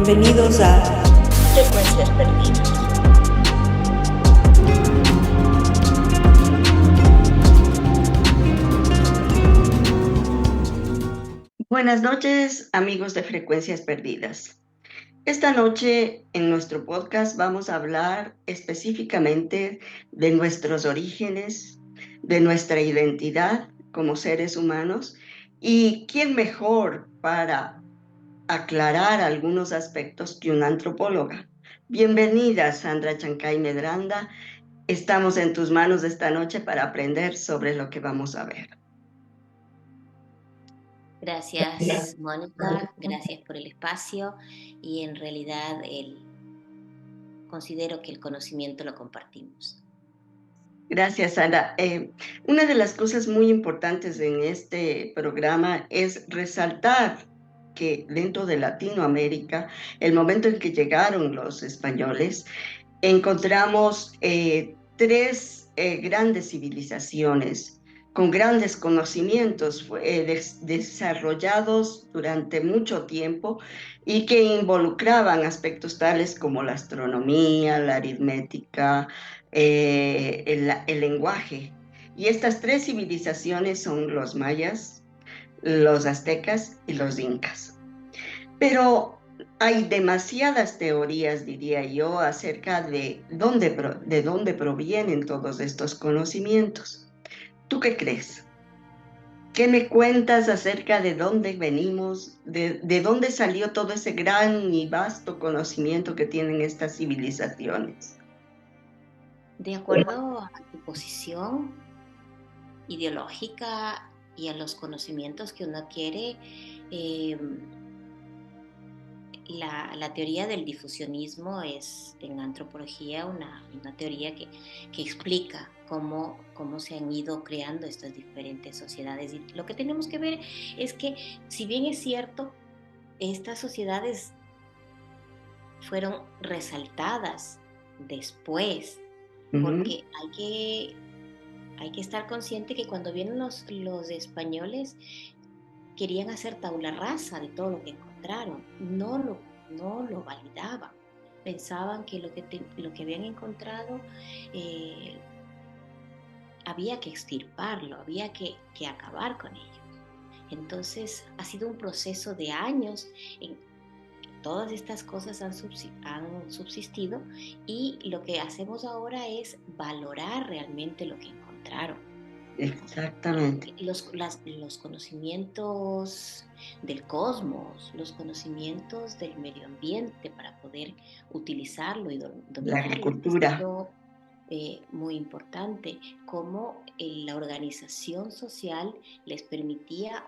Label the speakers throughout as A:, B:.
A: Bienvenidos a
B: Frecuencias Perdidas.
A: Buenas noches, amigos de Frecuencias Perdidas. Esta noche en nuestro podcast vamos a hablar específicamente de nuestros orígenes, de nuestra identidad como seres humanos y quién mejor para aclarar algunos aspectos que una antropóloga. Bienvenida, Sandra Chancay Medranda. Estamos en tus manos esta noche para aprender sobre lo que vamos a ver.
B: Gracias, Mónica, gracias por el espacio y en realidad considero que el conocimiento lo compartimos.
A: Gracias, Sandra. Una de las cosas muy importantes en este programa es resaltar que dentro de Latinoamérica, el momento en que llegaron los españoles, encontramos tres grandes civilizaciones con grandes conocimientos desarrollados durante mucho tiempo y que involucraban aspectos tales como la astronomía, la aritmética, el lenguaje. Y estas tres civilizaciones son los mayas, los aztecas y los incas. Pero hay demasiadas teorías, diría yo, acerca de dónde provienen todos estos conocimientos. ¿Tú qué crees? ¿Qué me cuentas acerca de dónde venimos, de dónde salió todo ese gran y vasto conocimiento que tienen estas civilizaciones?
B: De acuerdo a tu posición ideológica y a los conocimientos que uno adquiere, la teoría del difusionismo es en antropología una teoría que explica cómo se han ido creando estas diferentes sociedades. Y lo que tenemos que ver es que, si bien es cierto, estas sociedades fueron resaltadas después, porque hay que estar consciente que cuando vienen los españoles querían hacer tabula rasa de todo lo que encontraron, no lo validaban, pensaban que lo que habían encontrado había que extirparlo, había que acabar con ello. Entonces ha sido un proceso de años en todas estas cosas han subsistido, y lo que hacemos ahora es valorar realmente lo que encontraron.
A: Exactamente.
B: Los conocimientos del cosmos, los conocimientos del medio ambiente para poder utilizarlo y dominarlo.
A: La agricultura.
B: Muy importante, cómo la organización social les permitía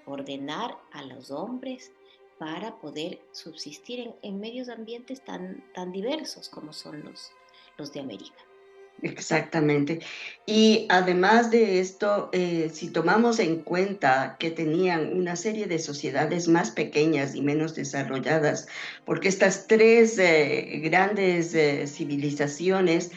B: ordenar a los hombres para poder subsistir en medios ambientes tan diversos como son los de América.
A: Exactamente. Y además de esto, si tomamos en cuenta que tenían una serie de sociedades más pequeñas y menos desarrolladas, porque estas tres grandes civilizaciones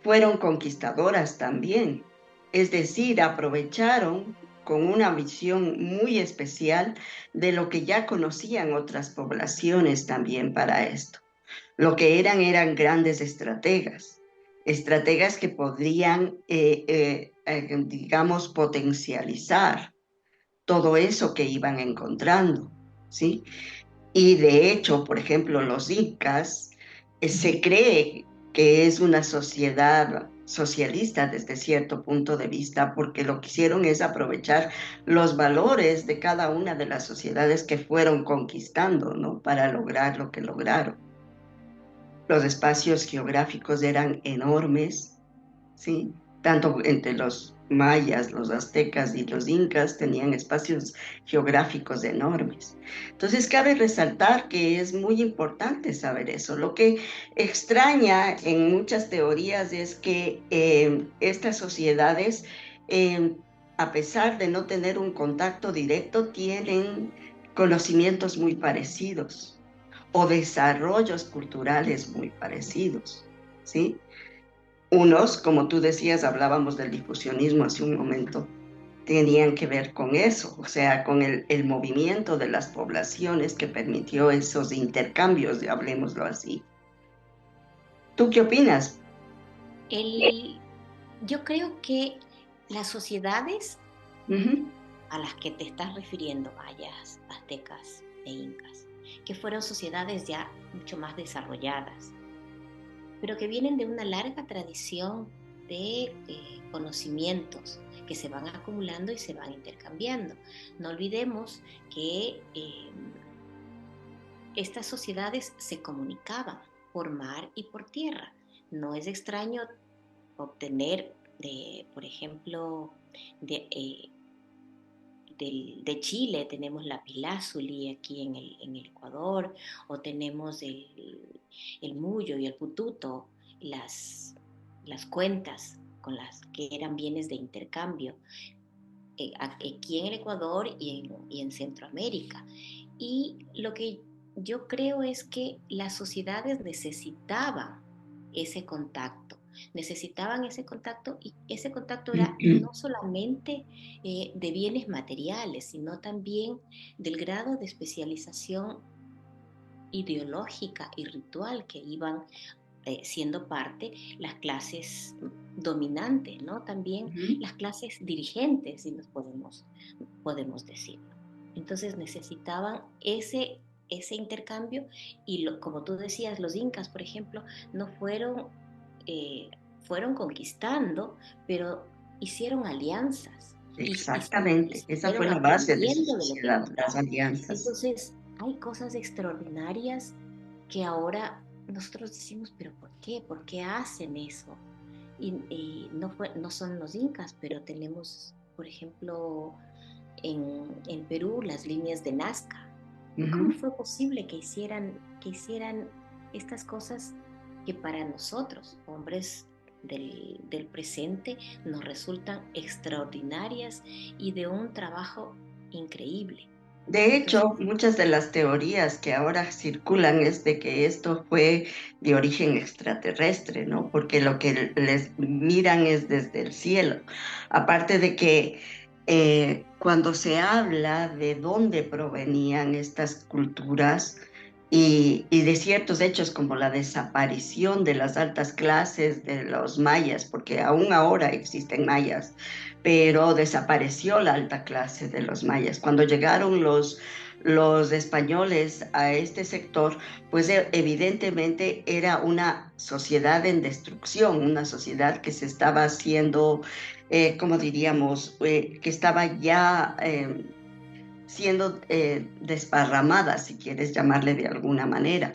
A: fueron conquistadoras también, es decir, aprovecharon con una visión muy especial de lo que ya conocían otras poblaciones también para esto. Lo que eran grandes estrategas que podrían, digamos, potencializar todo eso que iban encontrando, ¿sí? Y de hecho, por ejemplo, los incas, se cree que es una sociedad socialista desde cierto punto de vista, porque lo que hicieron es aprovechar los valores de cada una de las sociedades que fueron conquistando, ¿no? Para lograr lo que lograron. Los espacios geográficos eran enormes, ¿sí? Tanto entre los mayas, los aztecas y los incas tenían espacios geográficos enormes. Entonces cabe resaltar que es muy importante saber eso. Lo que extraña en muchas teorías es que estas sociedades, a pesar de no tener un contacto directo, tienen conocimientos muy parecidos o desarrollos culturales muy parecidos, ¿sí? Unos, como tú decías, hablábamos del difusionismo hace un momento, tenían que ver con eso, o sea, con el movimiento de las poblaciones que permitió esos intercambios, hablemoslo así. ¿Tú qué opinas?
B: El, yo creo que las sociedades
A: Ujú.
B: a las que te estás refiriendo, mayas, aztecas e incas, que fueron sociedades ya mucho más desarrolladas, pero que vienen de una larga tradición de conocimientos que se van acumulando y se van intercambiando. No olvidemos que estas sociedades se comunicaban por mar y por tierra. No es extraño obtener, por ejemplo, de, de Chile tenemos la pilázuli aquí en el Ecuador, o tenemos el muyo y el pututo, las cuentas con las que eran bienes de intercambio aquí en el Ecuador y en Centroamérica. Y lo que yo creo es que las sociedades ese contacto, necesitaban ese contacto y ese contacto era no solamente de bienes materiales, sino también del grado de especialización ideológica y ritual que iban siendo parte las clases dominantes, ¿no? También
A: Ujú.
B: las clases dirigentes, si nos podemos decir. Entonces necesitaban ese intercambio y como tú decías, los incas, por ejemplo, no eh, fueron conquistando, pero hicieron alianzas y
A: Exactamente, esa fue
B: siguieron
A: la base de su
B: aprendiendo de lo que
A: sociedad, las
B: encontraban.
A: alianzas.
B: Entonces, hay cosas extraordinarias que ahora nosotros decimos, pero ¿por qué? ¿Por qué hacen eso? Y no son los incas, pero tenemos, por ejemplo, en Perú las líneas de Nazca. ¿Y cómo
A: Ujú.
B: fue posible que hicieran estas cosas que para nosotros, hombres del presente, nos resultan extraordinarias y de un trabajo increíble?
A: De
B: Entonces,
A: hecho, muchas de las teorías que ahora circulan es de que esto fue de origen extraterrestre, ¿no? Porque lo que les miran es desde el cielo. Aparte de que cuando se habla de dónde provenían estas culturas y de ciertos hechos como la desaparición de las altas clases de los mayas, porque aún ahora existen mayas, pero desapareció la alta clase de los mayas. Cuando llegaron los españoles a este sector, pues evidentemente era una sociedad en destrucción, una sociedad que se estaba haciendo, como diríamos, que estaba ya siendo desparramada, si quieres llamarle de alguna manera.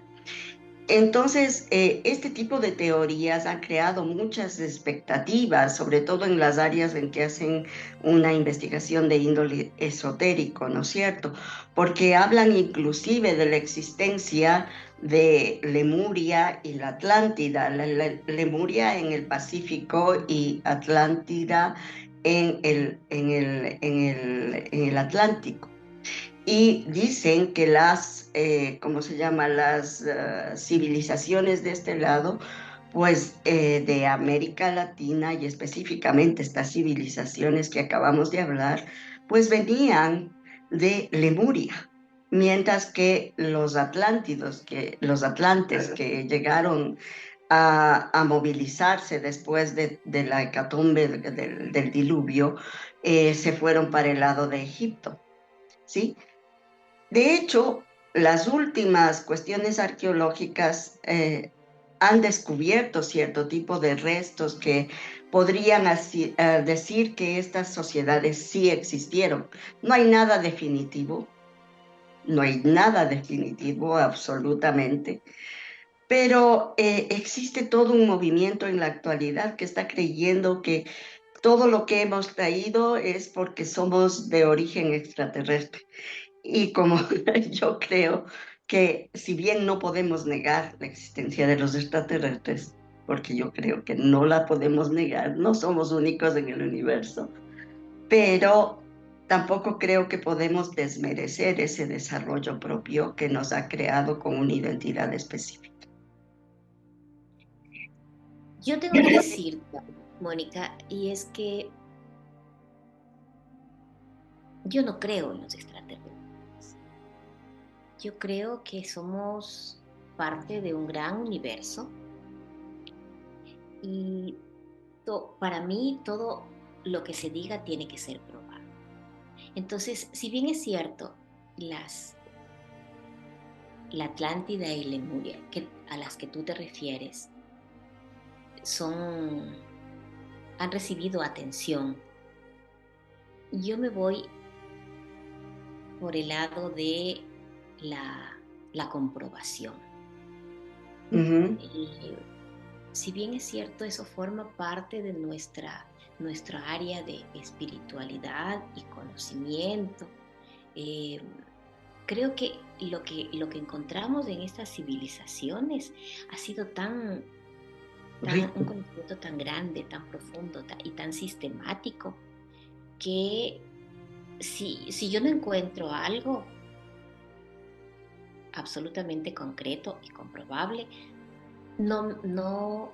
A: Entonces, este tipo de teorías han creado muchas expectativas, sobre todo en las áreas en que hacen una investigación de índole esotérico, ¿no es cierto? Porque hablan inclusive de la existencia de Lemuria y la Atlántida, Lemuria en el Pacífico y Atlántida en el Atlántico. Y dicen que ¿cómo se llama? Las civilizaciones de este lado, pues de América Latina y específicamente estas civilizaciones que acabamos de hablar, pues venían de Lemuria, mientras que los atlantes que llegaron a movilizarse después de la hecatombe del diluvio, se fueron para el lado de Egipto. ¿Sí? De hecho, las últimas cuestiones arqueológicas han descubierto cierto tipo de restos que podrían decir que estas sociedades sí existieron. No hay nada definitivo, no hay nada definitivo absolutamente, pero existe todo un movimiento en la actualidad que está creyendo que todo lo que hemos traído es porque somos de origen extraterrestre. Y como yo creo que si bien no podemos negar la existencia de los extraterrestres, porque yo creo que no la podemos negar, no somos únicos en el universo, pero tampoco creo que podemos desmerecer ese desarrollo propio que nos ha creado con una identidad específica.
B: yo tengo que decirte, Mónica, y es que Yo no creo en los extraterrestres. Yo creo que somos parte de un gran universo y para mí todo lo que se diga tiene que ser probado. Entonces, si bien es cierto, la Atlántida y Lemuria, a las que tú te refieres, son, han recibido atención, yo me voy por el lado de la comprobación. Y si bien es cierto, eso forma parte de nuestra área de espiritualidad y conocimiento, eh, creo que lo que encontramos en estas civilizaciones ha sido un
A: Rico.
B: conocimiento tan grande, tan profundo y tan sistemático que si yo no encuentro algo absolutamente concreto y comprobable, no, no,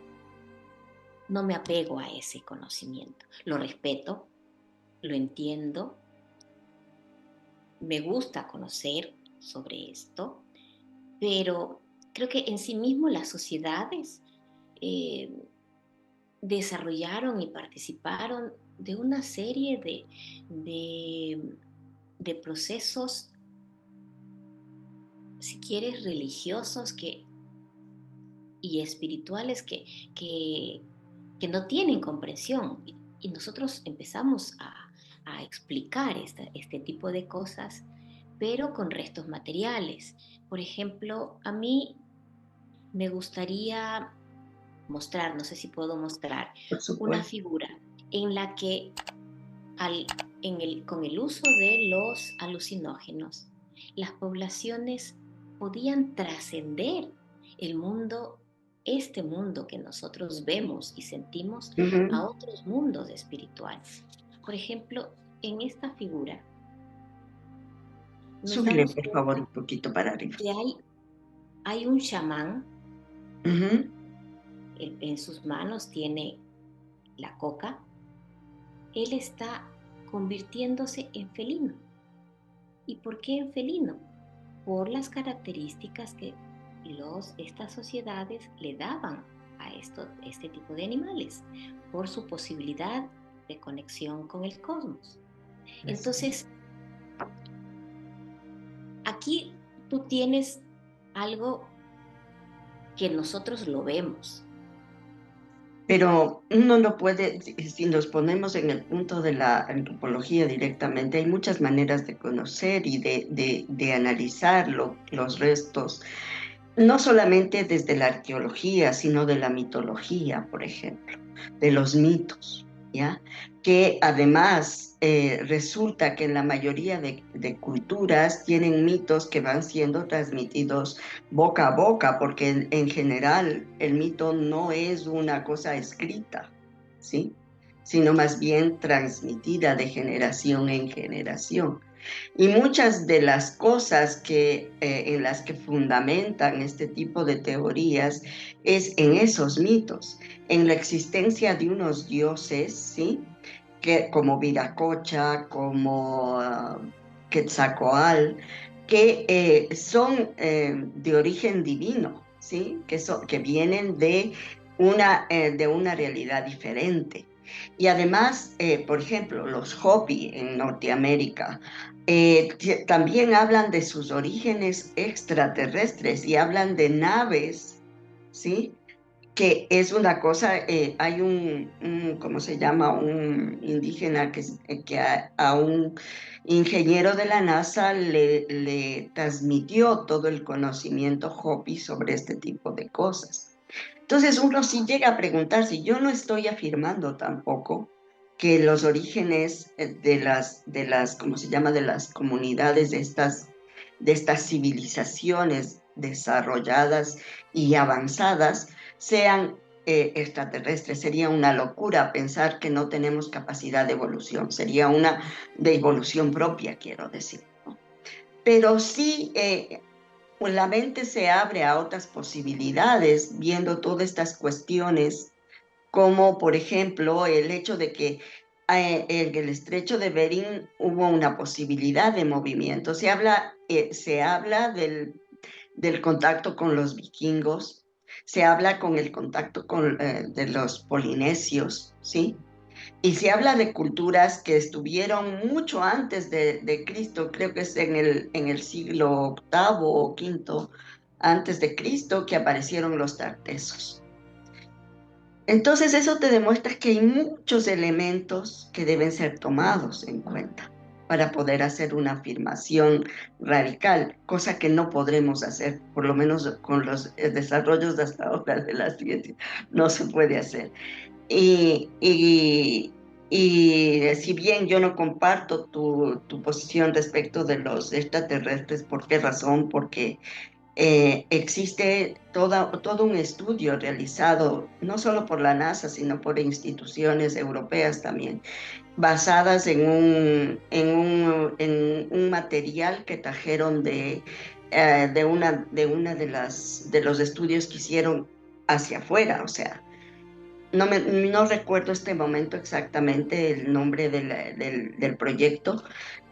B: no me apego a ese conocimiento. Lo respeto, lo entiendo, me gusta conocer sobre esto, pero creo que en sí mismo las sociedades eh, desarrollaron y participaron de una serie de procesos, si quieres, religiosos y espirituales que, que no tienen comprensión. Y nosotros empezamos a explicar este tipo de cosas, pero con restos materiales. Por ejemplo, a mí me gustaría mostrar, no sé si puedo mostrar,
A: Por
B: una
A: supuesto.
B: figura en la que al, con el uso de los alucinógenos, las poblaciones podían trascender el mundo, este mundo que nosotros vemos y sentimos, a otros mundos espirituales. Por ejemplo, en esta figura nos
A: Súbele,
B: damos
A: por favor,
B: cuenta
A: un poquito para arriba.
B: que hay un chamán,
A: Ujú.
B: en sus manos tiene la coca, él está convirtiéndose en felino. ¿Y por qué en felino? Por las características que estas sociedades le daban a este tipo de animales, por su posibilidad de conexión con el cosmos.
A: Así es.
B: Entonces, aquí tú tienes algo que nosotros lo vemos.
A: Pero uno no puede, si nos ponemos en el punto de la antropología directamente, hay muchas maneras de conocer y de analizar los restos, no solamente desde la arqueología, sino de la mitología, por ejemplo, de los mitos, ¿ya? Que además resulta que en la mayoría de culturas tienen mitos que van siendo transmitidos boca a boca, porque en general el mito no es una cosa escrita, ¿sí? Sino más bien transmitida de generación en generación. Y muchas de las cosas en las que fundamentan este tipo de teorías es en esos mitos, en la existencia de unos dioses, ¿sí? Que, como Viracocha, como Quetzalcóatl, que son de origen divino, ¿sí? Que vienen de una realidad diferente. Y además, por ejemplo, los Hopi en Norteamérica también hablan de sus orígenes extraterrestres y hablan de naves, ¿sí? Que es una cosa, hay ¿cómo se llama? Un indígena que a un ingeniero de la NASA le transmitió todo el conocimiento Hopi sobre este tipo de cosas. Entonces uno sí llega a preguntarse, yo no estoy afirmando tampoco que los orígenes ¿cómo se llama? De las comunidades de estas civilizaciones desarrolladas y avanzadas sean extraterrestres. Sería una locura pensar que no tenemos capacidad de evolución. Sería una de evolución propia, quiero decir, ¿no? Pero sí, pues la mente se abre a otras posibilidades viendo todas estas cuestiones, como por ejemplo el hecho de que En el estrecho de Bering hubo una posibilidad de movimiento. Se habla del contacto con los vikingos, se habla con el contacto de los polinesios, ¿sí? Y se habla de culturas que estuvieron mucho antes de Cristo, creo que es en el siglo octavo o quinto antes de Cristo que aparecieron los tartesos. Entonces eso te demuestra que hay muchos elementos que deben ser tomados en cuenta para poder hacer una afirmación radical, cosa que no podremos hacer, por lo menos con los desarrollos de hasta ahora de la ciencia, no se puede hacer. Y, y, y si bien yo no comparto tu posición respecto de los extraterrestres, ¿por qué razón? Porque existe todo un estudio realizado no solo por la NASA, sino por instituciones europeas también, basadas en un material que trajeron de los estudios que hicieron hacia afuera, o sea, no recuerdo este momento exactamente el nombre del proyecto,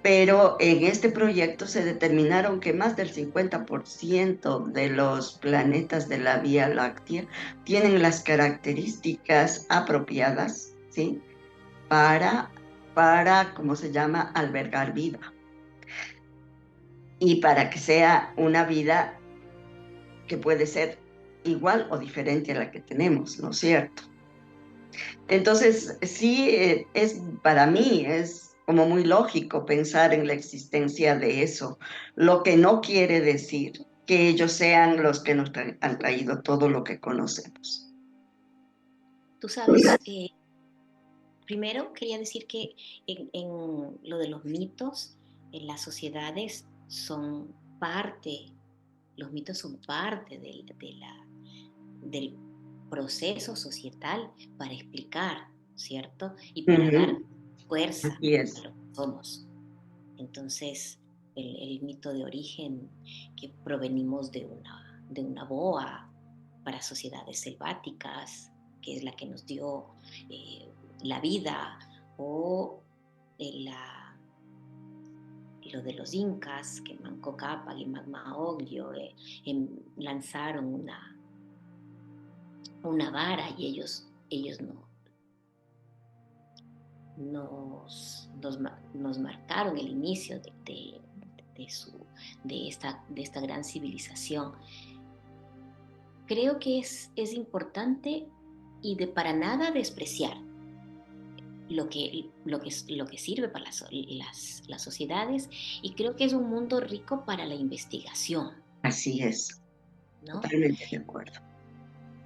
A: pero en este proyecto se determinaron que más del 50% de los planetas de la Vía Láctea tienen las características apropiadas, ¿sí? Para, ¿cómo se llama?, albergar vida. Y para que sea una vida que puede ser igual o diferente a la que tenemos, ¿no es cierto? Entonces, sí, para mí es como muy lógico pensar en la existencia de eso, lo que no quiere decir que ellos sean los que han traído todo lo que conocemos.
B: Tú sabes, primero quería decir que en lo de los mitos, en las sociedades son parte, los mitos son parte del proceso societal para explicar, ¿cierto? Y para dar
A: Ujú,
B: fuerza
A: así
B: a
A: es.
B: lo que somos. Entonces, el mito de origen, que provenimos de una boa para sociedades selváticas, que es la que nos dio eh, la vida, o la, lo de los incas, que Manco Cápac y Magma Oglio lanzaron una vara y ellos no, nos marcaron el inicio de, su, de esta gran civilización. Creo que es importante y de para nada despreciar lo que sirve para las sociedades, y creo que es un mundo rico para la investigación,
A: Así es,
B: ¿no?
A: totalmente de acuerdo.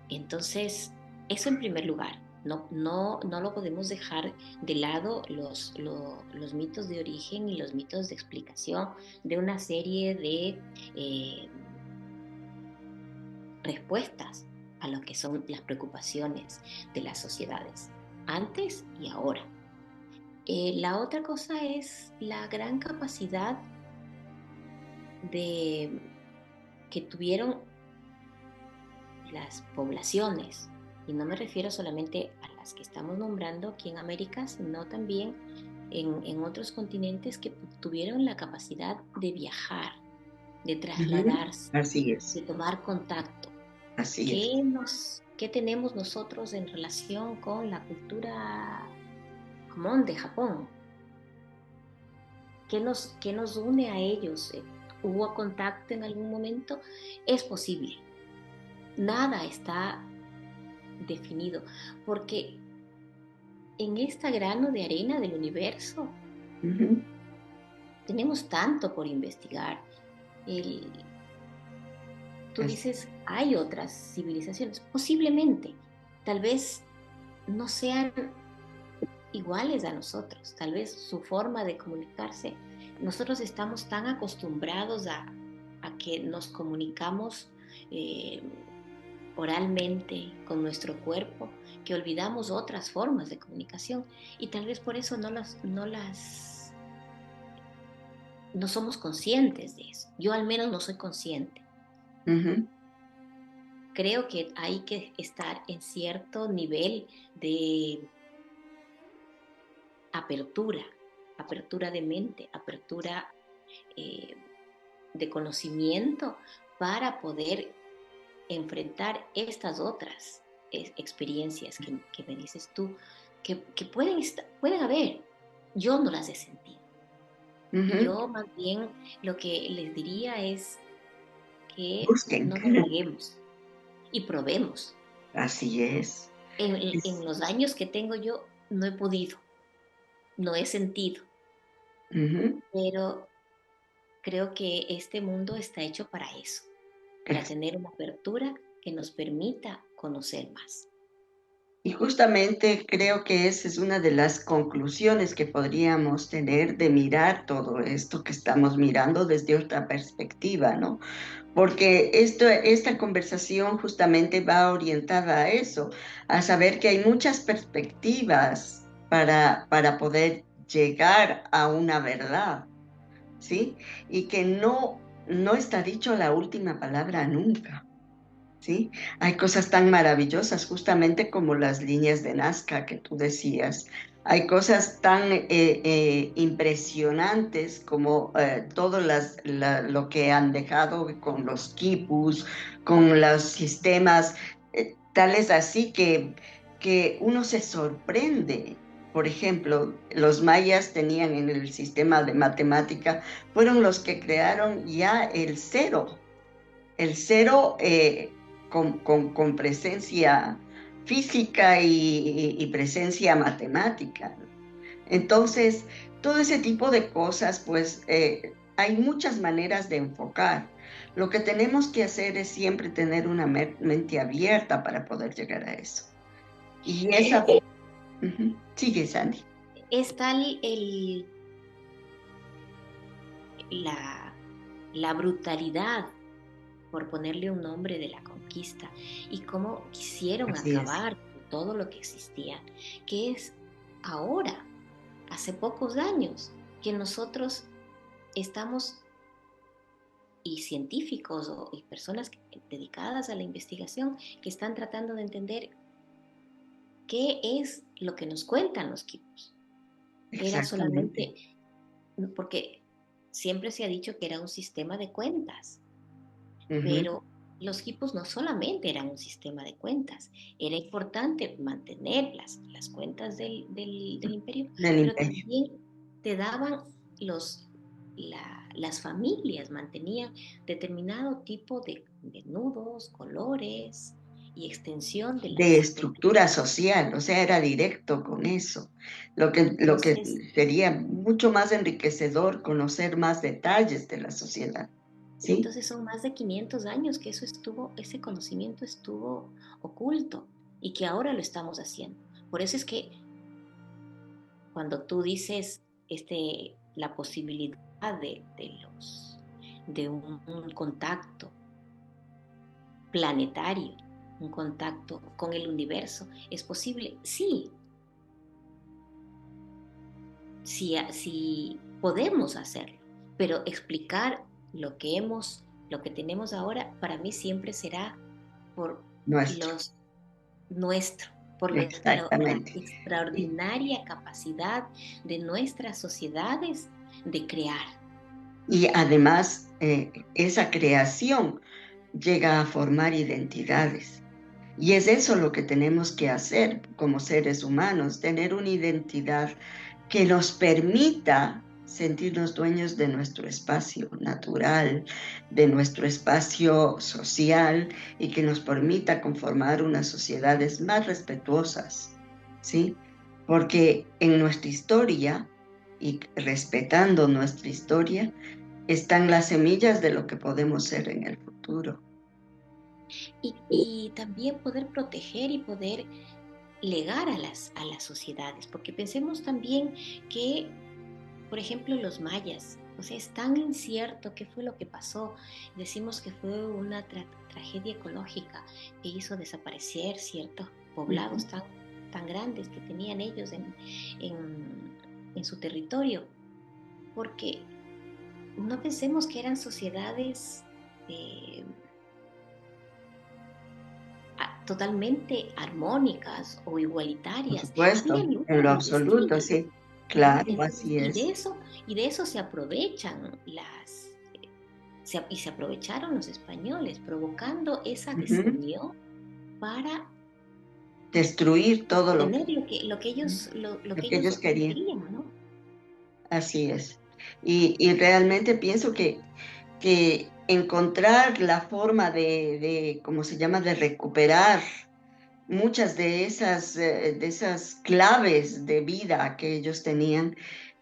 B: Entonces, eso en primer lugar. No lo podemos dejar de lado los mitos de origen y los mitos de explicación de una serie de respuestas a lo que son las preocupaciones de las sociedades, antes y ahora. La otra cosa es la gran capacidad de que tuvieron las poblaciones, y no me refiero solamente a las que estamos nombrando aquí en América, sino también en otros continentes que tuvieron la capacidad de viajar, de
A: Ujú,
B: trasladarse,
A: así es,
B: de tomar contacto.
A: así es.
B: ¿Qué tenemos nosotros en relación con la cultura común de Japón? Qué nos une a ellos? ¿Hubo contacto en algún momento? Es posible. Nada está definido, porque en esta grano de arena del universo
A: Ujú,
B: tenemos tanto por investigar. El, tú
A: así-
B: dices, hay otras civilizaciones, posiblemente, tal vez no sean iguales a nosotros, tal vez su forma de comunicarse, nosotros estamos tan acostumbrados a que nos comunicamos eh, oralmente con nuestro cuerpo, que olvidamos otras formas de comunicación, y tal vez por eso no somos conscientes de eso. Yo al menos no soy consciente.
A: ujú,
B: Creo que hay que estar en cierto nivel de apertura, apertura de mente, apertura eh, de conocimiento para poder enfrentar estas otras experiencias que me dices tú, que pueden haber. Yo no las he sentido.
A: Ujú.
B: Yo más bien lo que les diría es que
A: Busquen.
B: no nos neguemos y probemos.
A: Así es.
B: En los años que tengo yo no he podido, no he sentido,
A: Ujú.
B: pero creo que este mundo está hecho para eso, para
A: Es-
B: tener una apertura que nos permita conocer más.
A: Y justamente creo que esa es una de las conclusiones que podríamos tener de mirar todo esto que estamos mirando desde otra perspectiva, ¿no? Porque esta conversación justamente va orientada a eso, a saber que hay muchas perspectivas para poder llegar a una verdad, ¿sí? Y que no está dicho la última palabra nunca. ¿Sí? Hay cosas tan maravillosas, justamente como las líneas de Nazca que tú decías. Hay cosas tan impresionantes como todo lo que han dejado con los quipus, con los sistemas, tales así que uno se sorprende. Por ejemplo, los mayas tenían en el sistema de matemática, fueron los que crearon ya el cero con presencia física y presencia matemática. Entonces, todo ese tipo de cosas, pues hay muchas maneras de enfocar. Lo que tenemos que hacer es siempre tener una mente abierta para poder llegar a eso. Y esa... Ujú. Sigue, Sandy.
B: Es tal la, la brutalidad, por ponerle un nombre, de la conquista y cómo quisieron
A: Así es.
B: acabar con todo lo que existía, que es ahora, hace pocos años, que nosotros estamos, y científicos y personas dedicadas a la investigación, que están tratando de entender qué es lo que nos cuentan los quipos. Era
A: Exactamente.
B: solamente, porque siempre se ha dicho que era un sistema de cuentas,
A: Ujú.
B: pero los quipos no solamente eran un sistema de cuentas, era importante mantener las cuentas del imperio,
A: Del
B: pero
A: imperio.
B: también te daban las familias, mantenían determinado tipo de nudos, colores y extensión de
A: De
B: las...
A: estructura social, o sea, era directo con eso. Lo que
B: Entonces,
A: sería mucho más enriquecedor conocer más detalles de la sociedad, ¿sí?
B: entonces son más de 500 años que ese conocimiento estuvo oculto y que ahora lo estamos haciendo. Por eso es que cuando tú dices la posibilidad de un contacto planetario, un contacto con el universo, ¿es posible? Sí, sí, sí podemos hacerlo, pero explicar lo que tenemos ahora, para mí siempre será por
A: Nuestro,
B: los nuestro, por la
A: exactamente. Y,
B: extraordinaria capacidad de nuestras sociedades de crear.
A: y además, esa creación llega a formar identidades. Y es eso lo que tenemos que hacer como seres humanos, tener una identidad que nos permita sentirnos dueños de nuestro espacio natural, de nuestro espacio social y que nos permita conformar unas sociedades más respetuosas, ¿sí? Porque en nuestra historia y respetando nuestra historia están las semillas de lo que podemos ser en el futuro.
B: Y también poder proteger y poder legar a las sociedades, porque pensemos también que, por ejemplo, los mayas, o sea, es tan incierto qué fue lo que pasó. Decimos que fue una tragedia ecológica que hizo desaparecer ciertos poblados tan grandes que tenían ellos en su territorio, porque no pensemos que eran sociedades eh, totalmente armónicas o
A: Por
B: igualitarias.
A: supuesto,
B: Había
A: en lo
B: luchas
A: absoluto,
B: intestinas,
A: sí.
B: ¿no?
A: claro,
B: Entonces,
A: así es.
B: y de eso se aprovechan y se aprovecharon los españoles, provocando esa
A: Ujú.
B: desunión para
A: Destruir todo
B: tener lo que ellos, lo
A: lo
B: que
A: que
B: ellos
A: ellos querían.
B: querían, ¿no?
A: Así es. Y realmente pienso que encontrar la forma ¿cómo se llama?, de recuperar muchas de esas claves de vida que ellos tenían,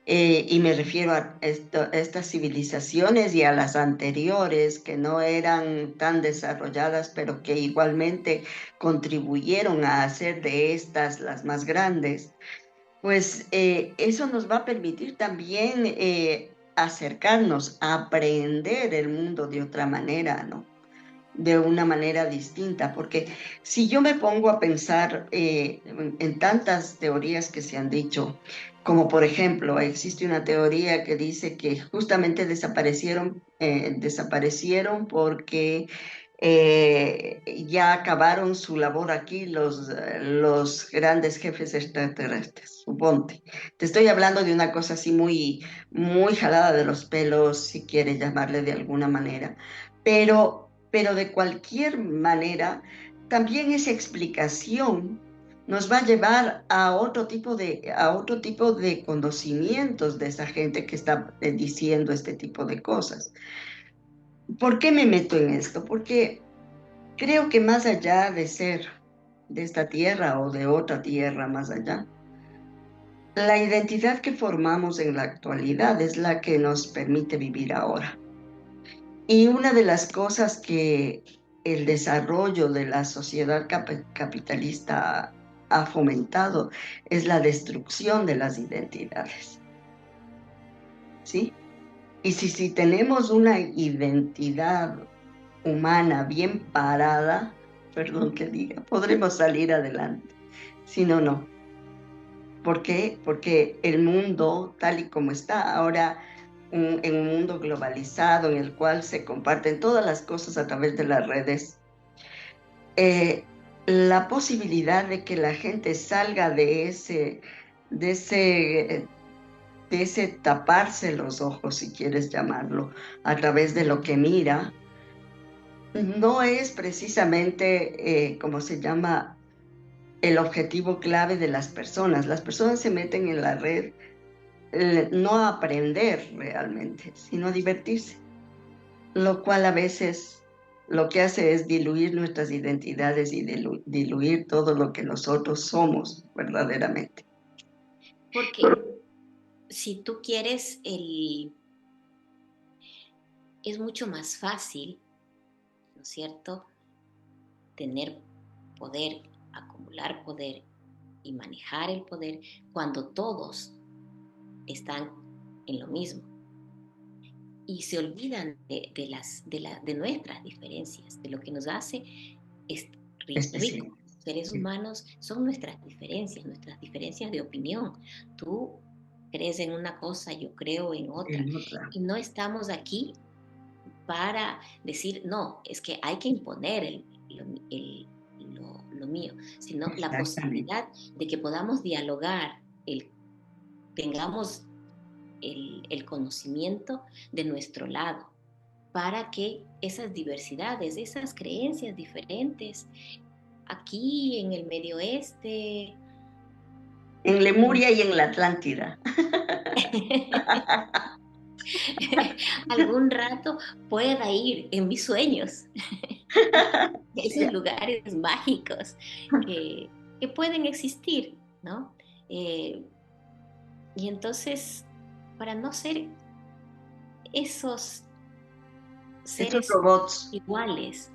A: y me refiero a estas civilizaciones y a las anteriores que no eran tan desarrolladas, pero que igualmente contribuyeron a hacer de estas las más grandes, pues eso nos va a permitir también acercarnos, a aprender el mundo de otra manera, ¿no? De una manera distinta, porque si yo me pongo a pensar en tantas teorías que se han dicho, como por ejemplo, existe una teoría que dice que justamente desaparecieron porque ya acabaron su labor aquí los grandes jefes extraterrestres, suponte. Te estoy hablando de una cosa así muy, muy jalada de los pelos, si quieres llamarle de alguna manera, pero de cualquier manera, también esa explicación nos va a llevar a otro tipo de conocimientos de esa gente que está diciendo este tipo de cosas. ¿Por qué me meto en esto? Porque creo que más allá de ser de esta tierra o de otra tierra más allá, la identidad que formamos en la actualidad es la que nos permite vivir ahora. Y una de las cosas que el desarrollo de la sociedad capitalista ha fomentado es la destrucción de las identidades, ¿sí? Y si tenemos una identidad humana bien parada, perdón que diga, podremos salir adelante. Si no, no. ¿Por qué? Porque el mundo, tal y como está ahora, en un mundo globalizado en el cual se comparten todas las cosas a través de las redes, eh, la posibilidad de que la gente salga de ese, de ese taparse los ojos, si quieres llamarlo, a través de lo que mira, no es precisamente, ¿cómo se llama?, el objetivo clave de las personas. Las personas se meten en la red no a aprender realmente, sino a divertirse, lo cual a veces lo que hace es diluir nuestras identidades y diluir todo lo que nosotros somos verdaderamente.
B: Porque si tú quieres, es mucho más fácil, ¿no es cierto?, tener poder, acumular poder y manejar el poder cuando todos están en lo mismo y se olvidan de nuestras diferencias, de lo que nos hace
A: Especial.
B: ricos. Seres humanos son nuestras diferencias de opinión. Tú crees en una cosa, yo creo en otra.
A: En otra.
B: Y no estamos aquí para decir, no, es que hay que imponer lo mío, sino la
A: Exactamente.
B: posibilidad de que podamos dialogar, tengamos el conocimiento de nuestro lado, para que esas diversidades, esas creencias diferentes, aquí en el Medio Oeste,
A: En Lemuria y en la Atlántida.
B: algún rato pueda ir en mis sueños,
A: Sí.
B: esos lugares mágicos que, que pueden existir, ¿no? Eh, y entonces, para no ser esos
A: Esos
B: seres
A: robots.
B: iguales,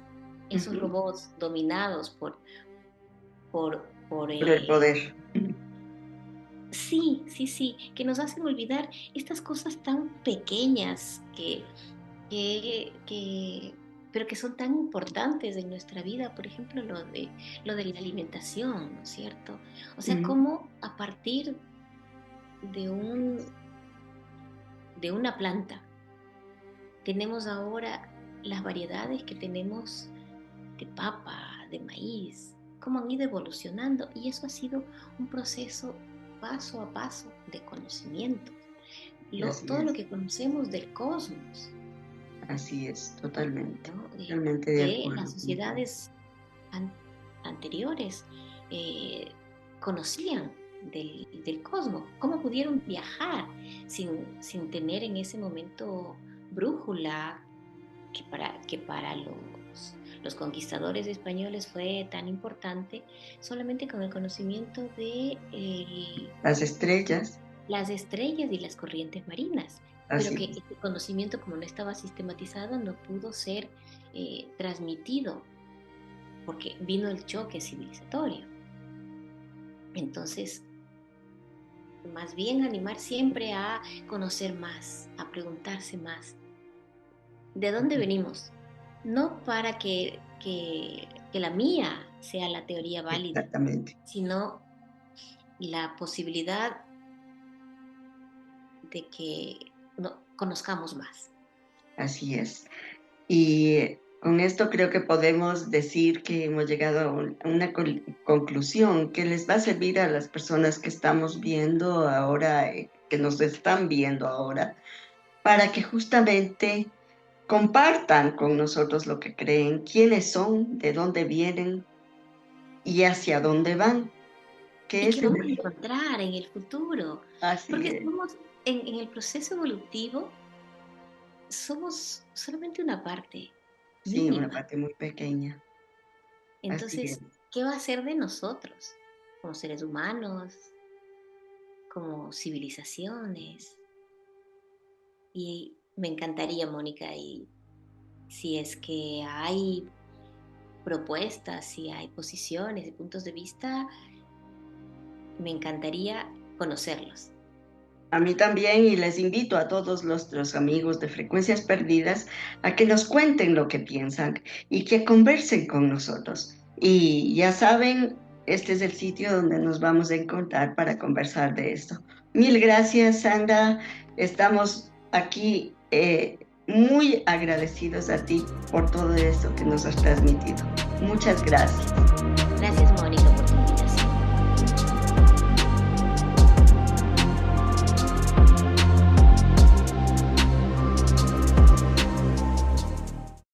B: esos
A: Ujú.
B: robots dominados por
A: Por el poder.
B: sí, sí, sí, que nos hacen olvidar estas cosas tan pequeñas que, pero que son tan importantes en nuestra vida, por ejemplo, lo de la alimentación, ¿no es cierto? O sea,
A: Ujú.
B: cómo a partir de de una planta tenemos ahora las variedades que tenemos de papa, de maíz, cómo han ido evolucionando y eso ha sido un proceso paso a paso de conocimiento.
A: Así
B: Todo lo
A: es.
B: que conocemos del cosmos,
A: Así es, totalmente,
B: ¿no?
A: totalmente de
B: Que las
A: acuerdo contigo.
B: sociedades an- anteriores eh, conocían del cosmos, cómo pudieron viajar sin tener en ese momento brújula, que para los conquistadores españoles fue tan importante, solamente con el conocimiento de
A: Las estrellas,
B: las estrellas y las corrientes marinas, pero
A: así
B: que
A: es,
B: este conocimiento, como no estaba sistematizado, no pudo ser transmitido porque vino el choque civilizatorio. Entonces, más bien animar siempre a conocer más, a preguntarse más. ¿De dónde
A: así,
B: venimos? No para que la mía sea la teoría válida,
A: exactamente,
B: sino la posibilidad de que conozcamos más.
A: así es. Y con esto creo que podemos decir que hemos llegado a a una conclusión que les va a servir a las personas que estamos viendo ahora, que nos están viendo ahora, para que justamente compartan con nosotros lo que creen, quiénes son, de dónde vienen y hacia dónde van, que
B: Y
A: es
B: que
A: en
B: vamos a
A: el...
B: encontrar en el futuro,
A: Así
B: porque
A: es,
B: somos, en el proceso evolutivo, somos solamente una parte
A: sí, una
B: mínima.
A: parte muy pequeña, así es.
B: Entonces, ¿qué va a ser de nosotros como seres humanos, como civilizaciones? Y me encantaría, Mónica, y si es que hay propuestas, si hay posiciones y puntos de vista, me encantaría conocerlos.
A: A mí también, y les invito a todos nuestros amigos de Frecuencias Perdidas a que nos cuenten lo que piensan y que conversen con nosotros. Y ya saben, este es el sitio donde nos vamos a encontrar para conversar de esto. Mil gracias, Sandra. Estamos aquí muy agradecidos a ti por todo esto que nos has transmitido. Muchas gracias.